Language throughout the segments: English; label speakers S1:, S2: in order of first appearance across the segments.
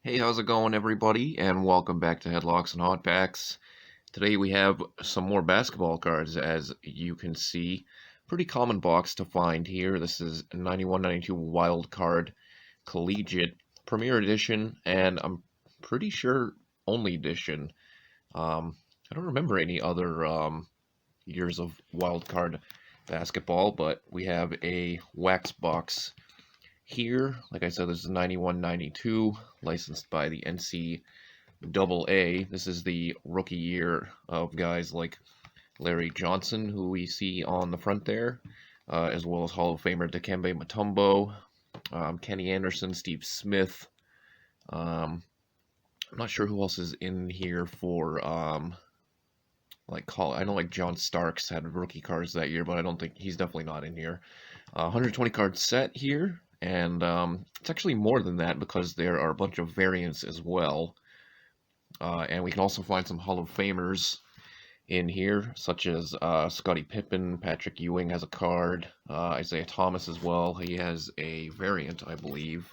S1: Hey, how's it going, everybody? And welcome back to Headlocks and Hot Packs. Today we have some more basketball cards, as you can see. Pretty common box to find here. This is 91-92 Wild Card Collegiate Premier Edition, and I'm pretty sure only edition. I don't remember any other years of Wild Card basketball, but we have a wax box here. Like I said, this is 91-92, licensed by the NCAA. This is the rookie year of guys like Larry Johnson, who we see on the front there, as well as Hall of Famer Dikembe Mutombo, Kenny Anderson, Steve Smith. I'm not sure who else is in here for I know like John Starks had rookie cards that year, but I don't think he's definitely not in here. 120 card set here, and it's actually more than that because there are a bunch of variants as well. And we can also find some Hall of Famers in here, such as Scottie Pippen, Patrick Ewing has a card, Isaiah Thomas as well. He has a variant, I believe.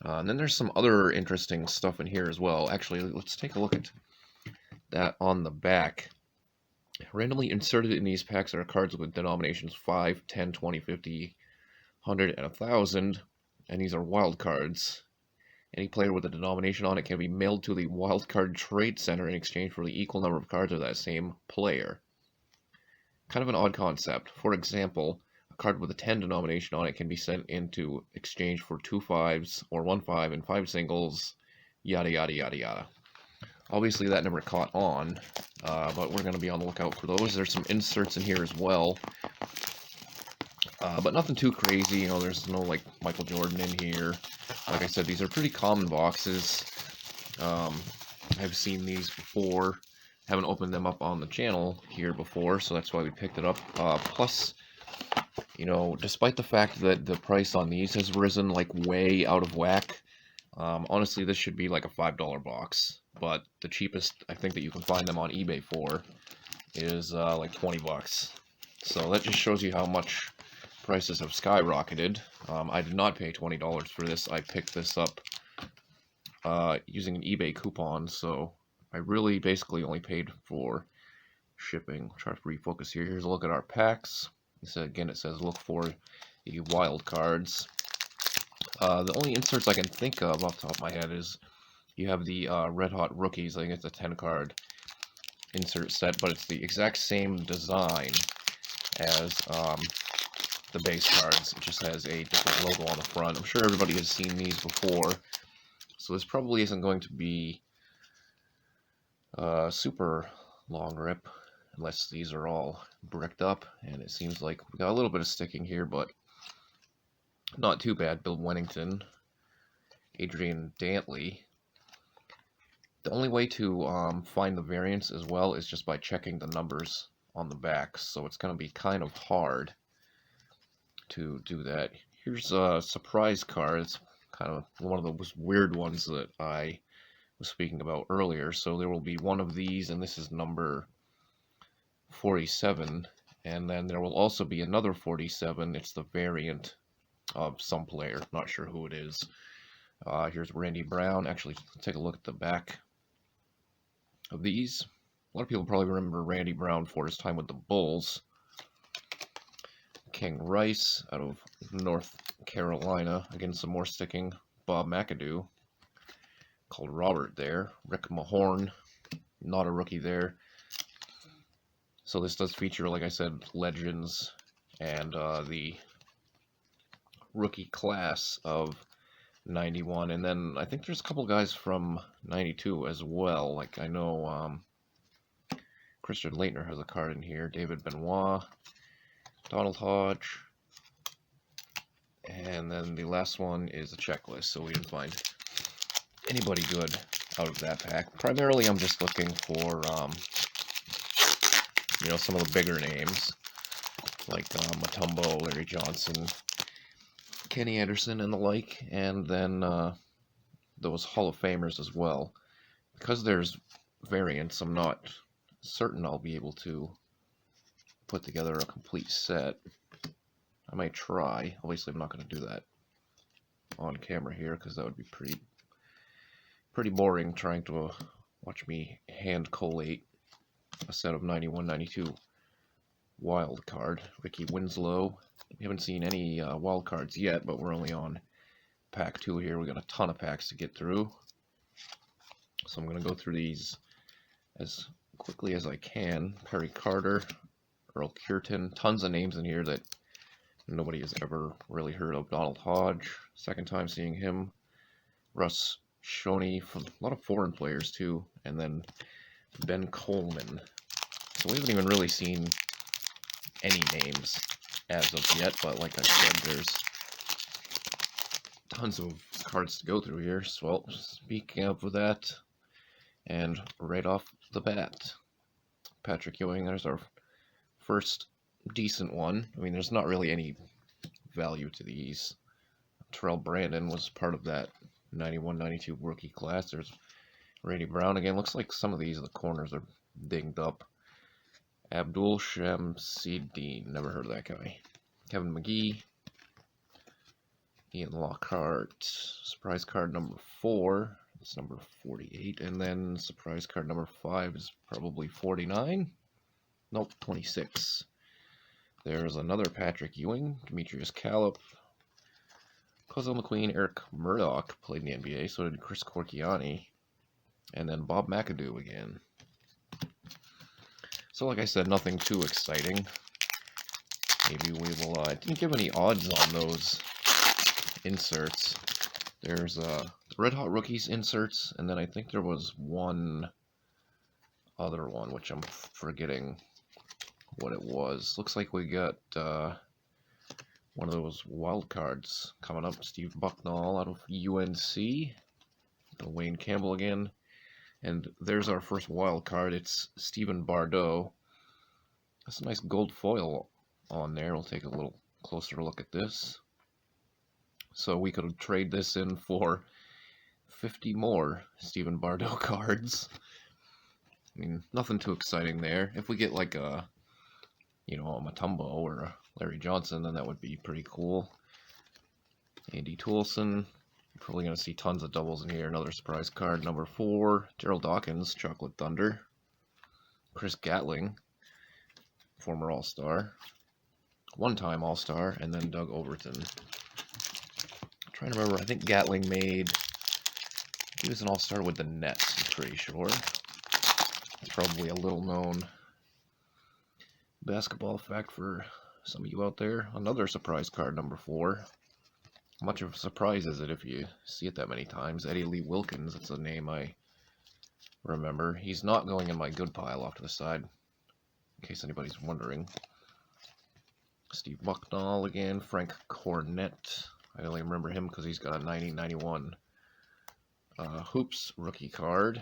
S1: And then there's some other interesting stuff in here as well. Actually, let's take a look at that on the back. Randomly inserted in these packs are cards with denominations 5, 10, 20, 50, 100, and 1,000, and these are wild cards. Any player with a denomination on it can be mailed to the Wild Card Trade Center in exchange for the equal number of cards of that same player. Kind of an odd concept. For example, a card with a 10 denomination on it can be sent into exchange for 2 5s or 1 5 and 5 singles, yada yada yada yada. Obviously that never caught on, but we're going to be on the lookout for those. There's some inserts in here as well, but nothing too crazy. You know, there's no like Michael Jordan in here. Like I said, these are pretty common boxes. I've seen these before. Haven't opened them up on the channel here before, so that's why we picked it up. Plus, you know, despite the fact that the price on these has risen like way out of whack, honestly, this should be like a $5 box. But the cheapest I think that you can find them on eBay for is like 20 bucks. So that just shows you how much prices have skyrocketed. I did not pay $20 for this. I picked this up using an eBay coupon, so I really basically only paid for shipping. Try to refocus here. Here's a look at our packs. Again, it says look for the wild cards. The only inserts I can think of off the top of my head is you have the Red Hot Rookies. I think it's a 10 card insert set, but it's the exact same design as the base cards. It just has a different logo on the front. I'm sure everybody has seen these before, so this probably isn't going to be super long rip unless these are all bricked up, and it seems like we got a little bit of sticking here, but not too bad. Bill Wennington, Adrian Dantley. The only way to find the variants as well is just by checking the numbers on the back, so it's going to be kind of hard to do that. Here's a surprise card. It's kind of one of those weird ones that I was speaking about earlier. So there will be one of these, and this is number 47, and then there will also be another 47. It's the variant of some player. Not sure who it is. Here's Randy Brown. Actually, let's take a look at the back of these. A lot of people probably remember Randy Brown for his time with the Bulls. King Rice out of North Carolina. Again, some more sticking. Bob McAdoo, called Robert there. Rick Mahorn, not a rookie there. So this does feature, like I said, legends and the rookie class of 91. And then I think there's a couple guys from 92 as well. Like I know Christian Laettner has a card in here. David Benoit, Donald Hodge, and then the last one is a checklist, so we didn't find anybody good out of that pack. Primarily, I'm just looking for, you know, some of the bigger names, like Mutombo, Larry Johnson, Kenny Anderson, and the like, and then those Hall of Famers as well. Because there's variants, I'm not certain I'll be able to put together a complete set. I might try. Obviously, I'm not going to do that on camera here because that would be pretty pretty boring trying to watch me hand collate a set of 91-92 wild card. Ricky Winslow. We haven't seen any wild cards yet, but we're only on pack 2 here. We got a ton of packs to get through. So I'm going to go through these as quickly as I can. Perry Carter, Earl Cureton, tons of names in here that nobody has ever really heard of. Donald Hodge, second time seeing him. Russ Shoney, from a lot of foreign players too. And then Ben Coleman. So we haven't even really seen any names as of yet, but like I said, there's tons of cards to go through here. So, well, speaking of that, and right off the bat, Patrick Ewing, there's our first decent one. I mean, there's not really any value to these. Terrell Brandon was part of that 91-92 rookie class. There's Randy Brown again. Looks like some of these, the corners are dinged up. Abdul Shamsuddin, never heard of that guy. Kevin McGee. Ian Lockhart. Surprise card number 4. It's number 48. And then surprise card number 5 is probably 49. Nope, 26. There's another Patrick Ewing. Demetrius Calip. Cosell McQueen. Eric Murdoch played in the NBA. So did Chris Corchiani. And then Bob McAdoo again. So like I said, nothing too exciting. Maybe we will, I didn't give any odds on those inserts. There's Red Hot Rookies inserts, and then I think there was one other one, which I'm forgetting what it was. Looks like we got one of those wild cards coming up. Steve Bucknall out of UNC. Wayne Campbell again. And there's our first wild card. It's Stephen Bardot. That's a nice gold foil on there. We'll take a little closer look at this. So we could trade this in for 50 more Stephen Bardot cards. I mean, nothing too exciting there. If we get like a, you know, a Mutombo or a Larry Johnson, then that would be pretty cool. Andy Toolson. Probably going to see tons of doubles in here. Another surprise card, number 4. Gerald Dawkins, Chocolate Thunder. Chris Gatling, former All-Star. One-time All-Star. And then Doug Overton. I'm trying to remember, I think Gatling made... He was an All-Star with the Nets, I'm pretty sure. It's probably a little-known basketball fact for some of you out there. Another surprise card, number 4. How much of a surprise is it if you see it that many times? Eddie Lee Wilkins, that's a name I remember. He's not going in my good pile off to the side, in case anybody's wondering. Steve Bucknall again. Frank Cornett. I only remember him because he's got a 90-91 Hoops rookie card.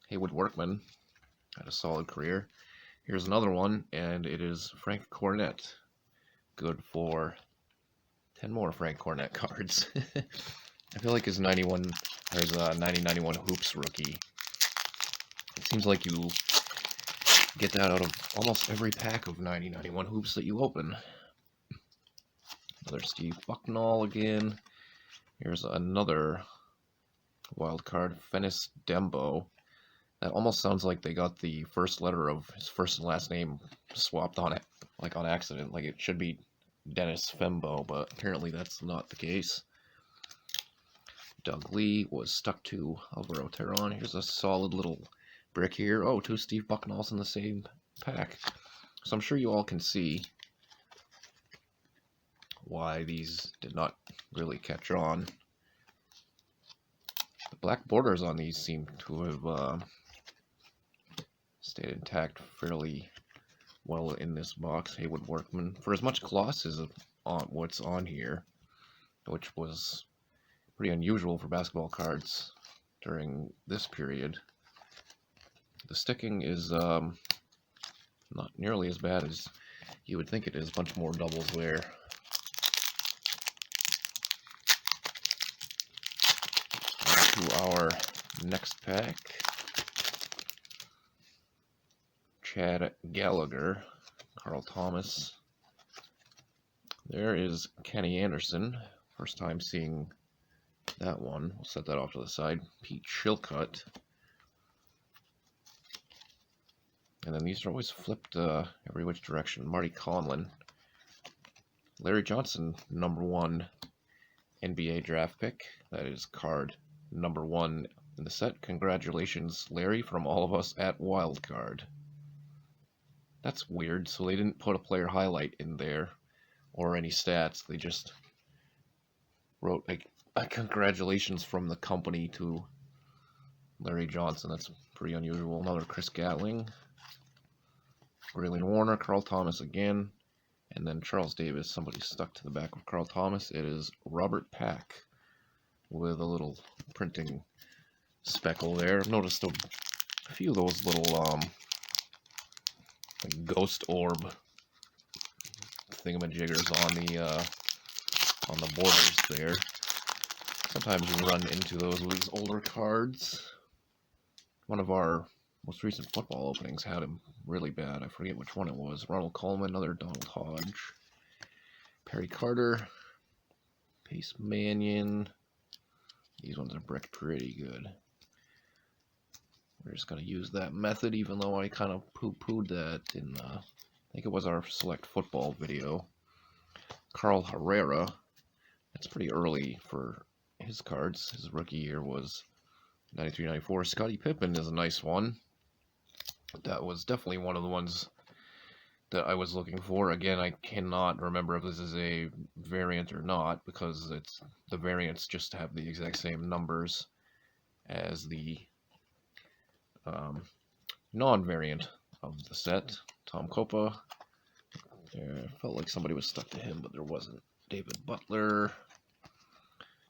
S1: Haywood Workman had a solid career. Here's another one, and it is Frank Cornett. Good for 10 more Frank Cornett cards. I feel like his 90-91 Hoops rookie. It seems like you get that out of almost every pack of 90-91 Hoops that you open. Another Steve Bucknall again. Here's another wild card, Fennis Dembo. That almost sounds like they got the first letter of his first and last name swapped on it, like on accident. Like it should be Dennis Fembo, but apparently that's not the case. Doug Lee was stuck to Alvaro Terron. Here's a solid little brick here. Oh, 2 Steve Bucknalls in the same pack. So I'm sure you all can see why these did not really catch on. The black borders on these seem to have stayed intact fairly well in this box. Haywood Workman, for as much gloss as on what's on here, which was pretty unusual for basketball cards during this period, the sticking is not nearly as bad as you would think it is. A bunch more doubles there. On to our next pack. Chad Gallagher, Carl Thomas. There is Kenny Anderson. First time seeing that one. We'll set that off to the side. Pete Chilcutt. And then these are always flipped every which direction. Marty Conlon. Larry Johnson, #1 NBA draft pick. That is card #1 in the set. Congratulations, Larry, from all of us at Wildcard. That's weird. So they didn't put a player highlight in there or any stats. They just wrote like a congratulations from the company to Larry Johnson. That's pretty unusual. Another Chris Gatling. Braylon Warner, Carl Thomas again, and then Charles Davis. Somebody stuck to the back of Carl Thomas. It is Robert Pack with a little printing speckle there. I've noticed a few of those little like ghost orb thingamajiggers on the borders there. Sometimes you run into those with these older cards. One of our most recent football openings had him really bad. I forget which one it was. Ronald Coleman, another Donald Hodge. Perry Carter. Pace Mannion. These ones are bricked pretty good. We're just going to use that method, even though I kind of poo-pooed that in, I think it was our select football video. Carl Herrera. That's pretty early for his cards. His rookie year was 93-94. Scottie Pippen is a nice one. That was definitely one of the ones that I was looking for. Again, I cannot remember if this is a variant or not, because it's the variants just have the exact same numbers as the non-variant of the set. Tom Copa. I felt like somebody was stuck to him, but there wasn't. David Butler.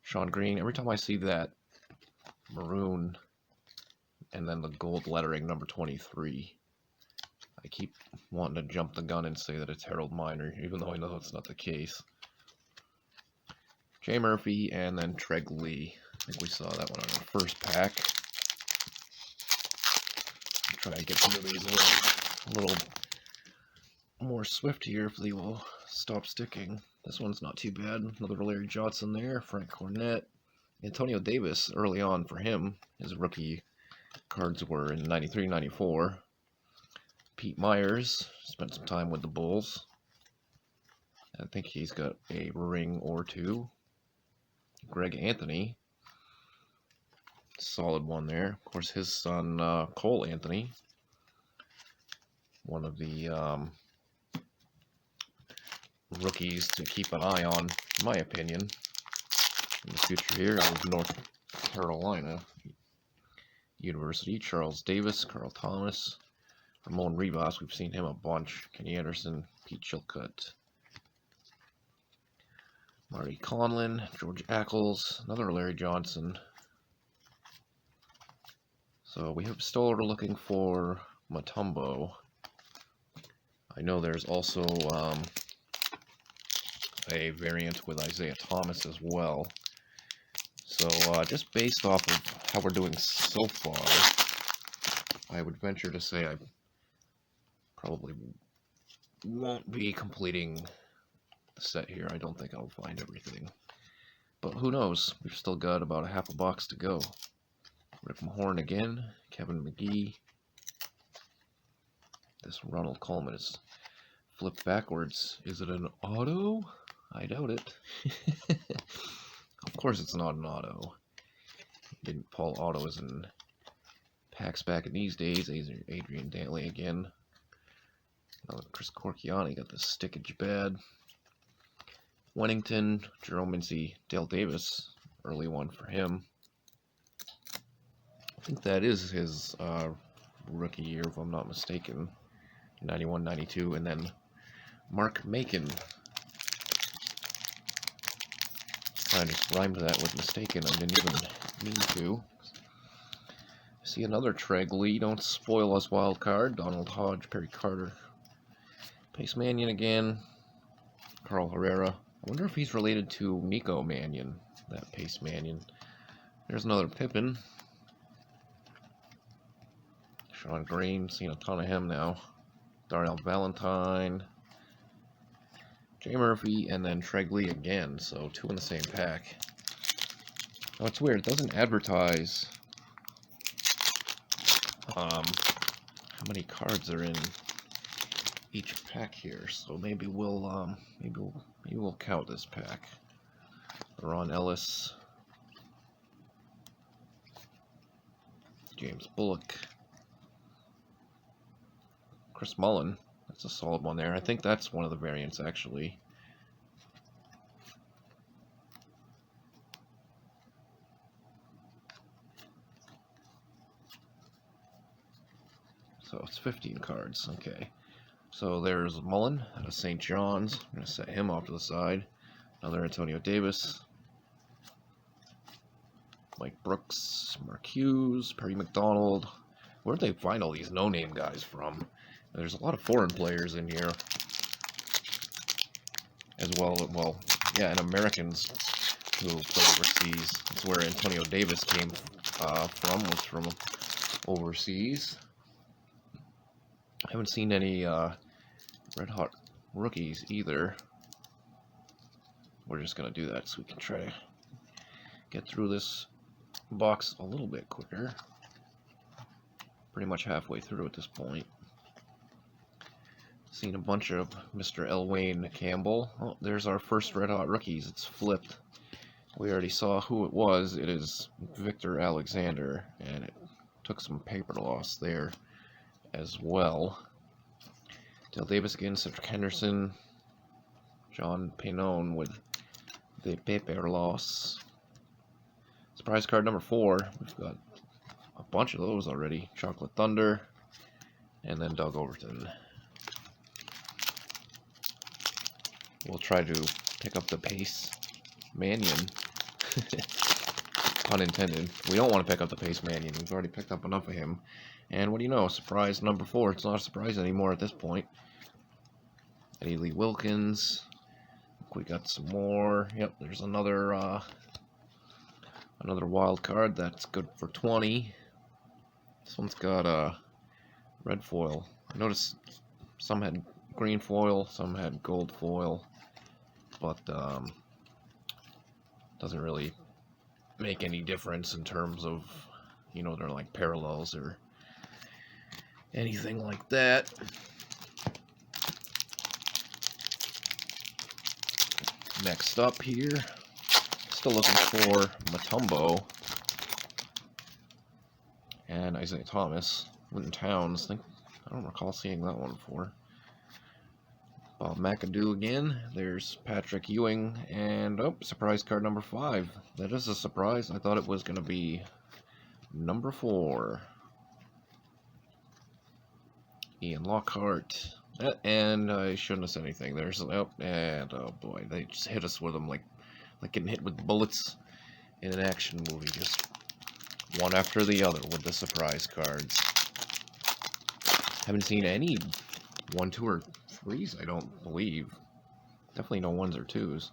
S1: Sean Green. Every time I see that maroon and then the gold lettering #23, I keep wanting to jump the gun and say that it's Harold Miner, even though I know it's not the case. Jay Murphy and then Treg Lee. I think we saw that one on our first pack. Try to get some of these a little more swift here if they will stop sticking. This one's not too bad. Another Larry Johnson there. Frank Cornett. Antonio Davis early on for him. His rookie cards were in 93-94. Pete Myers spent some time with the Bulls. I think he's got a ring or two. Greg Anthony. Solid one there. Of course, his son, Cole Anthony. One of the rookies to keep an eye on, in my opinion, in the future here of North Carolina University. Charles Davis, Carl Thomas, Ramon Rivas, we've seen him a bunch. Kenny Anderson, Pete Chilcutt, Marty Conlon, George Ackles, another Larry Johnson. So we have still are looking for Mutombo. I know there's also a variant with Isaiah Thomas as well. So just based off of how we're doing so far, I would venture to say I probably won't be completing the set here. I don't think I'll find everything. But who knows? We've still got about a half a box to go. Rick Mahorn again, Kevin McGee. This Ronald Coleman is flipped backwards. Is it an auto? I doubt it. Of course it's not an auto. Didn't pull autos in packs back in these days. Adrian Dantley again. Chris Corchiani got the stickage bad. Wennington, Jerome Mincy, Dale Davis. Early one for him. I think that is his rookie year, if I'm not mistaken. 91-92, and then Mark Macon. I just rhymed that with mistaken. I didn't even mean to. See another Treg Lee. Don't spoil us, wild card. Donald Hodge, Perry Carter, Pace Mannion again. Carl Herrera. I wonder if he's related to Nico Mannion, that Pace Mannion. There's another Pippin. Sean Green, seen a ton of him now. Darnell Valentine, Jay Murphy, and then Treg Lee again. So two in the same pack. Oh, it's weird. It doesn't advertise how many cards are in each pack here. So maybe we'll count this pack. Ron Ellis, James Bullock, Chris Mullin. That's a solid one there. I think that's one of the variants actually. So it's 15 cards. Okay. So there's Mullen out of St. John's. I'm going to set him off to the side. Another Antonio Davis. Mike Brooks, Mark Hughes, Perry McDonald. Where'd they find all these no-name guys from? There's a lot of foreign players in here. As well, yeah, and Americans who play overseas. That's where Antonio Davis came was from overseas. I haven't seen any red hot rookies either. We're just gonna do that so we can try to get through this box a little bit quicker. Pretty much halfway through at this point. Seen a bunch of Mr. Elwayne Campbell. Oh, there's our first red hot rookies. It's flipped. We already saw who it was. It is Victor Alexander, and it took some paper loss there as well. Dale Davis again, Cedric Henderson, John Paynon with the paper loss. Surprise card number 4. We've got a bunch of those already. Chocolate Thunder, and then Doug Overton. We'll try to pick up the pace. Mannion. Pun intended. We don't want to pick up the pace Mannion. We've already picked up enough of him. And what do you know? Surprise number 4. It's not a surprise anymore at this point. Eddie Lee Wilkins. We got some more. Yep, there's another wild card. That's good for 20. This one's got a red foil. I noticed some had green foil, some had gold foil, but doesn't really make any difference in terms of, you know, they're like parallels or anything like that. Next up here, still looking for Mutombo and Isaiah Thomas. Winton Towns, I don't recall seeing that one before. Bob McAdoo again. There's Patrick Ewing, and oh, surprise card number 5. That is a surprise. I thought it was going to be number 4. Ian Lockhart. And I shouldn't have said anything. There's and oh boy, they just hit us with them like getting hit with bullets in an action movie, just one after the other with the surprise cards. Haven't seen any 1, 2, or 3s, I don't believe. Definitely no 1s or 2s.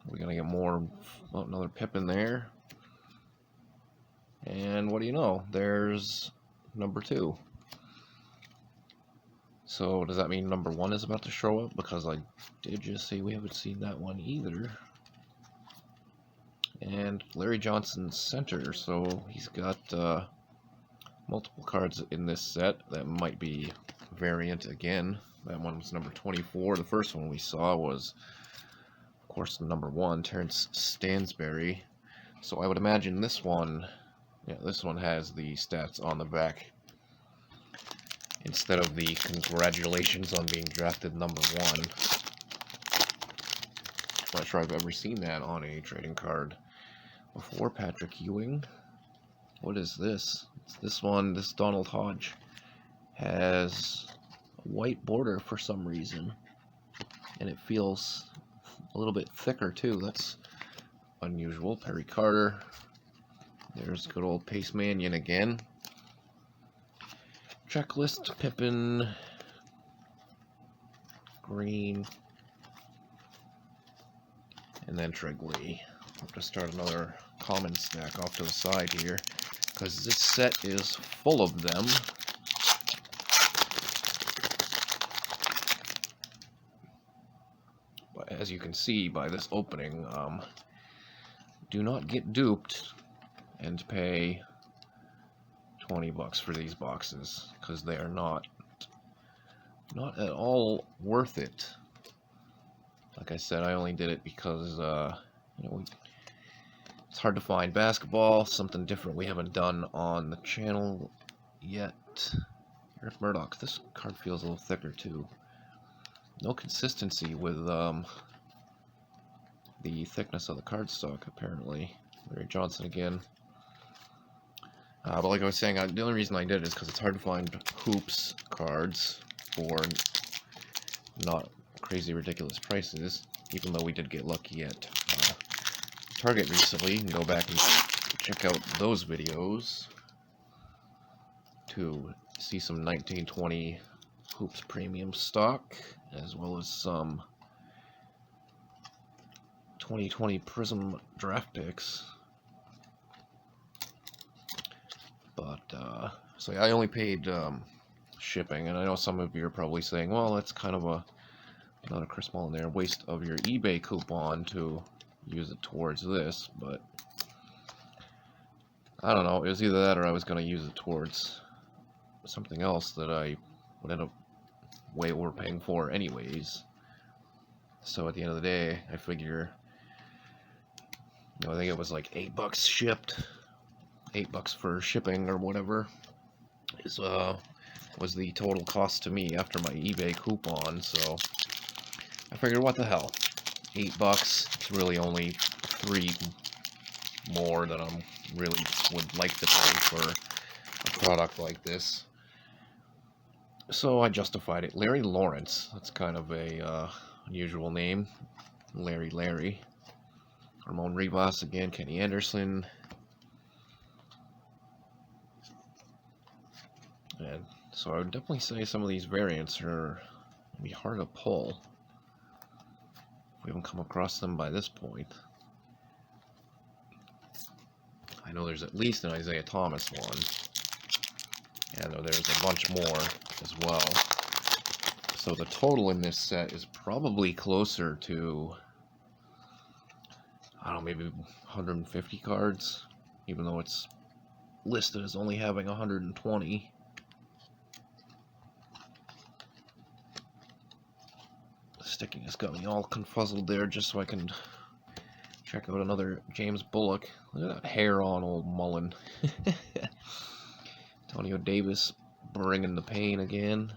S1: We're gonna get more. Oh, another Pippin there. And what do you know? There's number 2. So does that mean number 1 is about to show up? Because I did just say we haven't seen that one either. And Larry Johnson center, so he's got multiple cards in this set. That might be variant again. That one was number 24. The first one we saw was, of course, number 1, Terrence Stansberry. So I would imagine this one, yeah, this one has the stats on the back instead of the congratulations on being drafted number 1. I'm not sure I've ever seen that on a trading card before. Patrick Ewing. What is this? It's this one. This Donald Hodge has a white border for some reason, and it feels a little bit thicker too. That's unusual. Perry Carter. There's good old Pace Mannion again. Checklist, Pippin, Green, and then Tregley. I'll have to start another common stack off to the side here, because this set is full of them. But as you can see by this opening, do not get duped and pay $20 for these boxes, because they are not at all worth it. Like I said, I only did it because you know, it's hard to find basketball, something different we haven't done on the channel yet. Eric Murdoch, this card feels a little thicker too. No consistency with the thickness of the cardstock, apparently. Larry Johnson again. But like I was saying, the only reason I did it is because it's hard to find hoops cards for not crazy ridiculous prices, even though we did get lucky at Target recently. You can go back and check out those videos to see some 1920 hoops premium stock, as well as some 2020 Prism draft picks. But so yeah, I only paid shipping, and I know some of you are probably saying, well, that's kind of not a Chris Mullin there, waste of your eBay coupon to use it towards this, but I don't know, it was either that or I was going to use it towards something else that I would end up way overpaying for anyways. So at the end of the day, I figure, you know, I think it was like $8 shipped, $8 for shipping or whatever, was the total cost to me after my eBay coupon. So I figured, what the hell, $8, it's really only $3 more than I really would like to pay for a product like this. So I justified it. Larry Lawrence, that's kind of a unusual name. Larry. Ramon Rivas again, Kenny Anderson. And so I would definitely say some of these variants are going to be hard to pull. We haven't come across them by this point. I know there's at least an Isaiah Thomas one, and there's a bunch more as well. So the total in this set is probably closer to, I don't know, maybe 150 cards, even though it's listed as only having 120. Sticking has got me all confuzzled there, just so I can check out another James Bullock. Look at that hair on old Mullen. Antonio Davis bringing the pain again.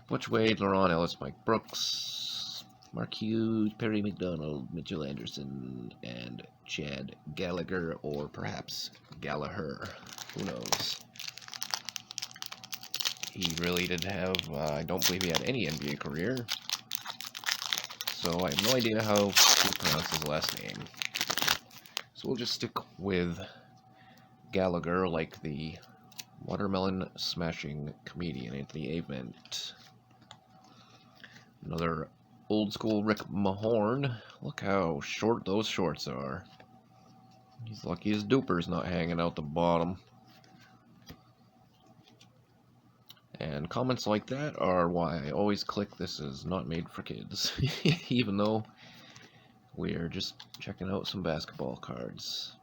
S1: Butch Wade, Laurent Ellis, Mike Brooks, Mark Hughes, Perry McDonald, Mitchell Anderson, and Chad Gallagher, or perhaps Gallagher. Who knows? He really did have, I don't believe he had any NBA career, so I have no idea how to pronounce his last name. So we'll just stick with Gallagher, like the watermelon smashing comedian Anthony Avent. Another old school Rick Mahorn. Look how short those shorts are. He's lucky his duper's not hanging out the bottom. And comments like that are why I always click "this is not made for kids," even though we're just checking out some basketball cards.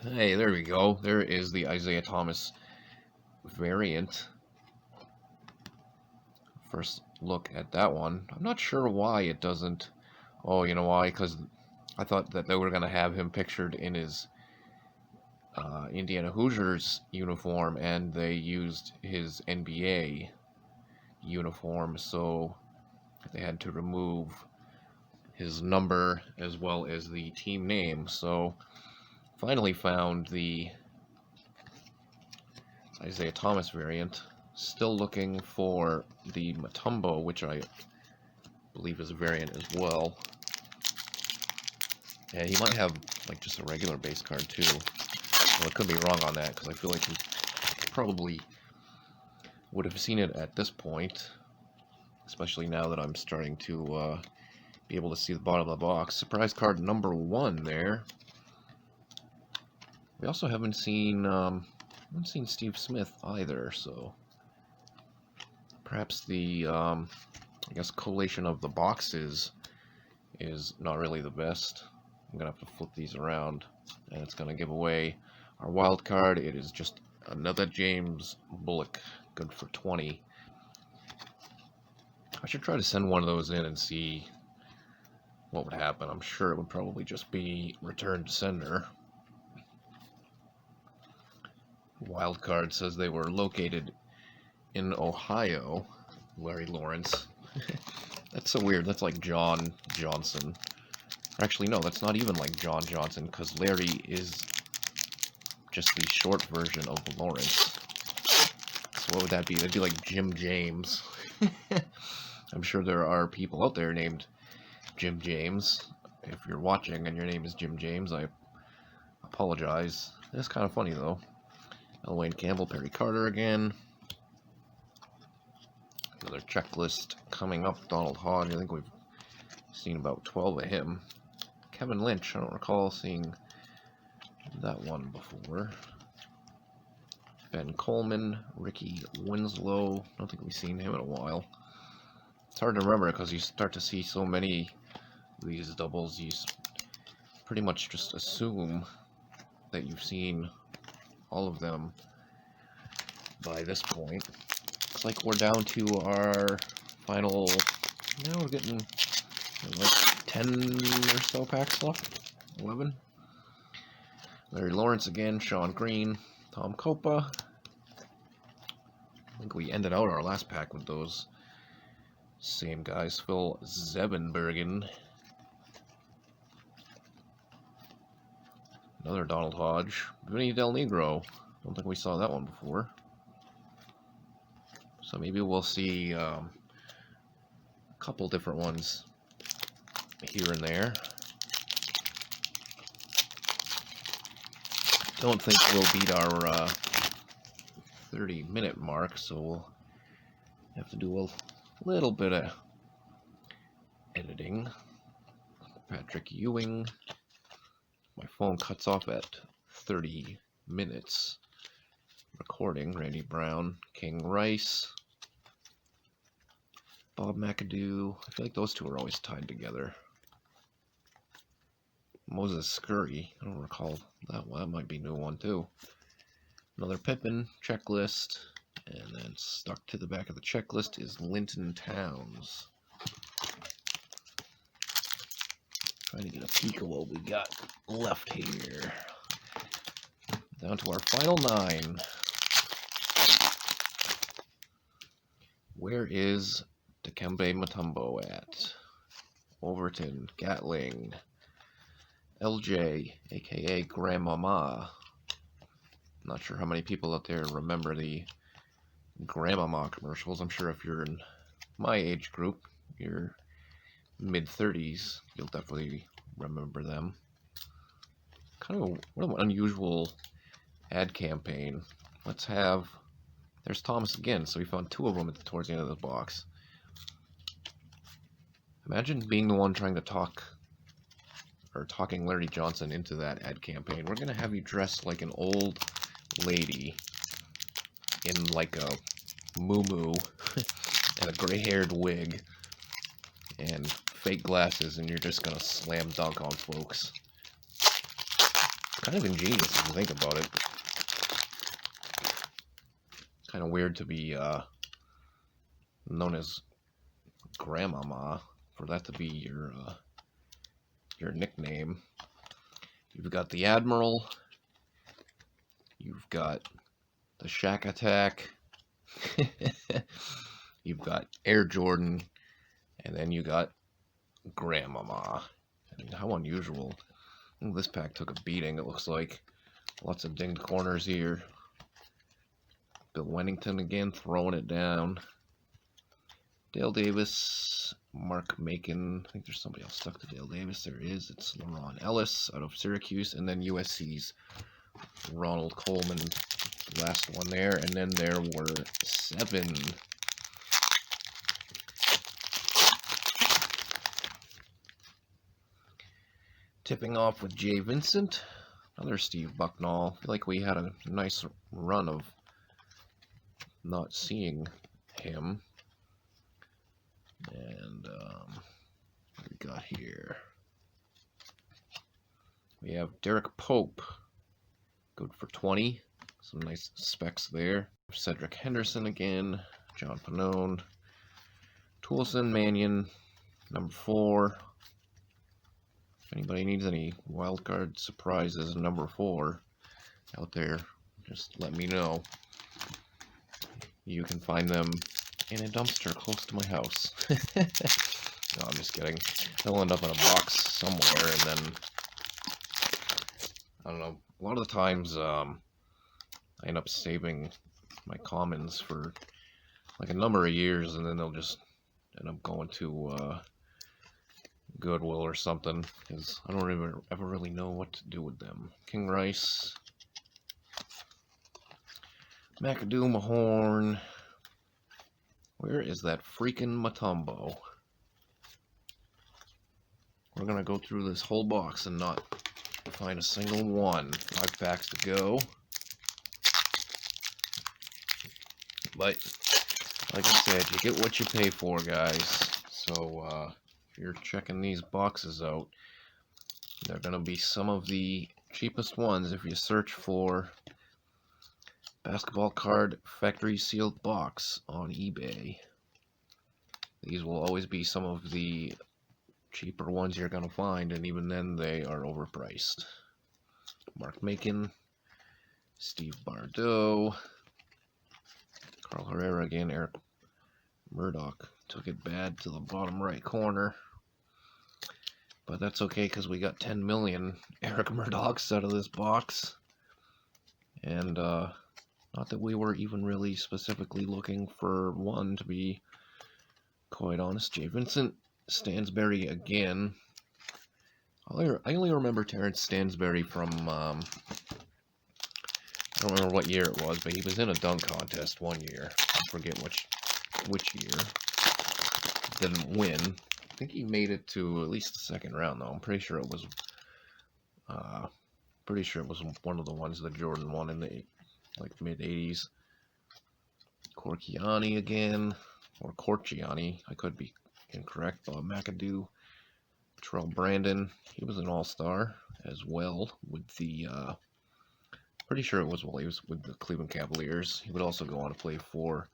S1: Hey, there we go. There is the Isaiah Thomas variant. First look at that one. I'm not sure why it doesn't. Oh, you know why? Because I thought that they were going to have him pictured in his Indiana Hoosiers uniform, and they used his NBA uniform, so they had to remove his number as well as the team name. So finally found the Isaiah Thomas variant. Still looking for the Mutombo, which I believe is a variant as well. And he might have like just a regular base card too. Well, I could be wrong on that, because I feel like he probably would have seen it at this point, especially now that I'm starting to be able to see the bottom of the box. Surprise card number 1 there. We also haven't seen Steve Smith either, so perhaps the I guess collation of the boxes is not really the best. I'm going to have to flip these around, and it's going to give away our wild card. It is just another James Bullock, good for 20. I should try to send one of those in and see what would happen. I'm sure it would probably just be return to sender. Wildcard says they were located in Ohio. Larry Lawrence. That's so weird. That's like John Johnson. Actually, no, that's not even like John Johnson, because Larry is just the short version of Lawrence. So what would that be? That'd be like Jim James. I'm sure there are people out there named Jim James. If you're watching and your name is Jim James, I apologize. That's kind of funny, though. Elwayne Campbell, Perry Carter again. Another checklist coming up. Donald Hodge. I think we've seen about 12 of him. Kevin Lynch. I don't recall seeing that one before. Ben Coleman. Ricky Winslow. I don't think we've seen him in a while. It's hard to remember because you start to see so many of these doubles. You pretty much just assume that you've seen all of them by this point. Looks like we're down to our final, now we're getting like 10 or so packs left, 11. Larry Lawrence again, Sean Green, Tom Copa. I think we ended out our last pack with those same guys. Phil Zebenbergen. Another Donald Hodge. Vinny Del Negro. Don't think we saw that one before. So maybe we'll see a couple different ones here and there. Don't think we'll beat our 30-minute mark, so we'll have to do a little bit of editing. Patrick Ewing. My phone cuts off at 30 minutes. Recording. Randy Brown. King Rice. Bob McAdoo. I feel like those two are always tied together. Moses Scurry. I don't recall that one. That might be a new one too. Another Pippin checklist. And then stuck to the back of the checklist is Linton Towns. Trying to get a peek of what we got left here. Down to our final 9. Where is Dikembe Mutombo at? Overton, Gatling, LJ, aka Grandmama. Not sure how many people out there remember the Grandmama commercials. I'm sure if you're in my age group, you're mid-30s, you'll definitely remember them. Kind of what an unusual ad campaign. Let's have, there's Thomas again, so we found 2 of them towards the end of the box. Imagine being the one trying to talking Larry Johnson into that ad campaign. We're gonna have you dressed like an old lady in like a muumuu and a gray-haired wig and fake glasses, and you're just gonna slam dunk on folks. Kind of ingenious if you think about it. Kind of weird to be known as Grandmama, for that to be your nickname. You've got the Admiral. You've got the Shack Attack. You've got Air Jordan. And then you got Grandmama. I mean, how unusual. This pack took a beating, it looks like. Lots of dinged corners here. Bill Wennington again, throwing it down. Dale Davis, Mark Macon. I think there's somebody else stuck to Dale Davis. There is. It's LaRon Ellis out of Syracuse. And then USC's Ronald Coleman. Last one there. And then there were 7. Tipping off with Jay Vincent, another Steve Bucknall. I feel like we had a nice run of not seeing him. And got here? We have Derek Pope, good for 20. Some nice specs there. Cedric Henderson again. John Pannone. Toulson, Mannion, number 4. If anybody needs any wildcard surprises, number 4 out there, just let me know. You can find them in a dumpster close to my house. No, I'm just kidding. They'll end up in a box somewhere, and then, I don't know, a lot of the times, I end up saving my commons for like a number of years, and then they'll just end up going to Goodwill or something, because I don't ever really know what to do with them. King Rice, McAdoo, Mahorn. Where is that freaking Mutombo? We're gonna go through this whole box and not find a single one. 5 packs to go. But, like I said, you get what you pay for, guys. So, if you're checking these boxes out, they're gonna be some of the cheapest ones if you search for basketball card factory sealed box on eBay. These will always be some of the cheaper ones you're gonna find, and even then they are overpriced. Mark Macon, Steve Bardeau, Carl Herrera again. Eric Murdoch took it bad to the bottom right corner, but that's okay because we got 10 million Eric Murdochs out of this box, and not that we were even really specifically looking for one, to be quite honest. Jay Vincent Stansberry again. I only remember Terrence Stansberry from, I don't remember what year it was, but he was in a dunk contest one year. I forget which year. Didn't win. I think he made it to at least the second round, though. I'm pretty sure it was one of the ones that Jordan won in the mid-80s. Corchiani again, or Corchiani. I could be incorrect. Bob McAdoo. Terrell Brandon, he was an all-star as well with the, pretty sure it was while he was with the Cleveland Cavaliers. He would also go on to play for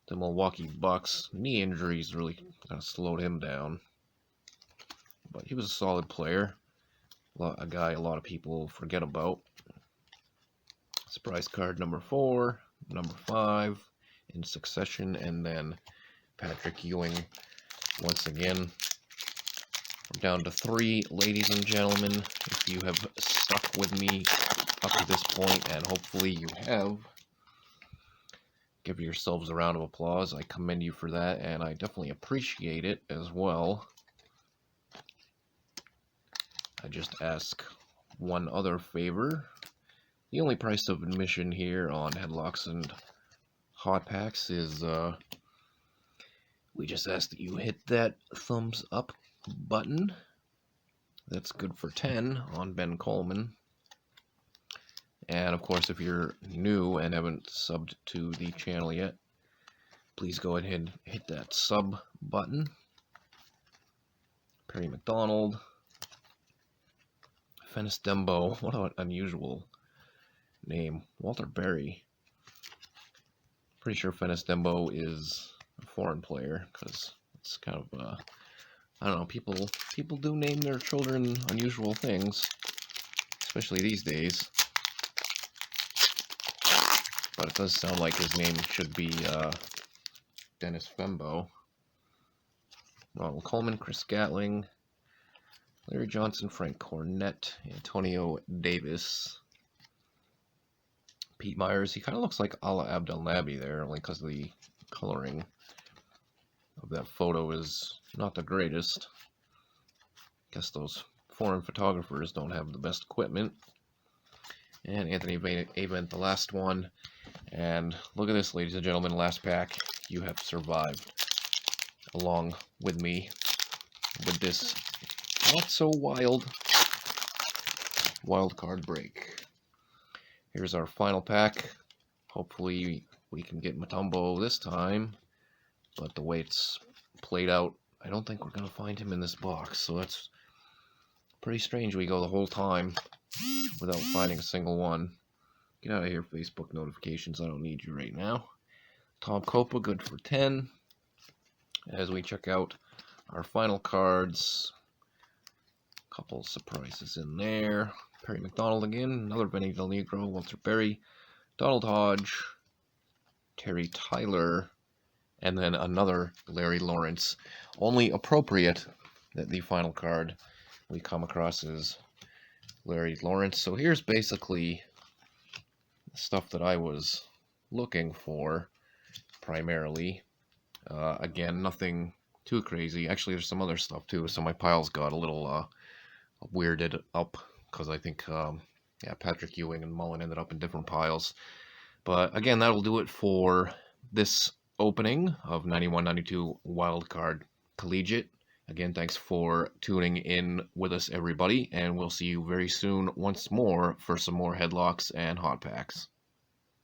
S1: the Milwaukee Bucks. Knee injuries really kind of slowed him down, but he was a solid player. A guy a lot of people forget about. Surprise card number 4, number 5 in succession, and then Patrick Ewing once again. We're down to 3, ladies and gentlemen. If you have stuck with me up to this point, and hopefully you have, give yourselves a round of applause. I commend you for that, and I definitely appreciate it as well. I just ask one other favor. The only price of admission here on Headlocks and Hot Packs is, we just ask that you hit that thumbs up button. That's good for 10 on Ben Coleman. And of course, if you're new and haven't subbed to the channel yet, please go ahead and hit that sub button. Perry McDonald, Fennis Dembo, what an unusual name. Walter Berry. Pretty sure Fennis Dembo is a foreign player, because it's kind of, I don't know, people do name their children unusual things, especially these days. But it does sound like his name should be Dennis Fembo. Ronald Coleman, Chris Gatling, Larry Johnson, Frank Cornett, Antonio Davis, Pete Myers. He kind of looks like Ala Abdel Nabi there, only because the coloring of that photo is not the greatest. Guess those foreign photographers don't have the best equipment. And Anthony Avent, the last one. And look at this, ladies and gentlemen, last pack. You have survived along with me with this not so wild card break. Here's our final pack. Hopefully we can get Mutombo this time, but the way it's played out I don't think we're going to find him in this box, so that's pretty strange. We go the whole time without finding a single one. Get out of here, Facebook notifications. I don't need you right now. Tom Copa, good for 10. As we check out our final cards, a couple surprises in there. Perry McDonald again, another Benny Del Negro, Walter Berry, Donald Hodge, Terry Tyler, and then another Larry Lawrence. Only appropriate that the final card we come across is Larry Lawrence. So here's basically the stuff that I was looking for primarily. Again, nothing too crazy. Actually, there's some other stuff too, so my piles got a little weirded up because I think Patrick Ewing and Mullen ended up in different piles. But again, that'll do it for this opening of 91-92 Wildcard Collegiate. Again, thanks for tuning in with us, everybody, and we'll see you very soon once more for some more Headlocks and Hot Packs.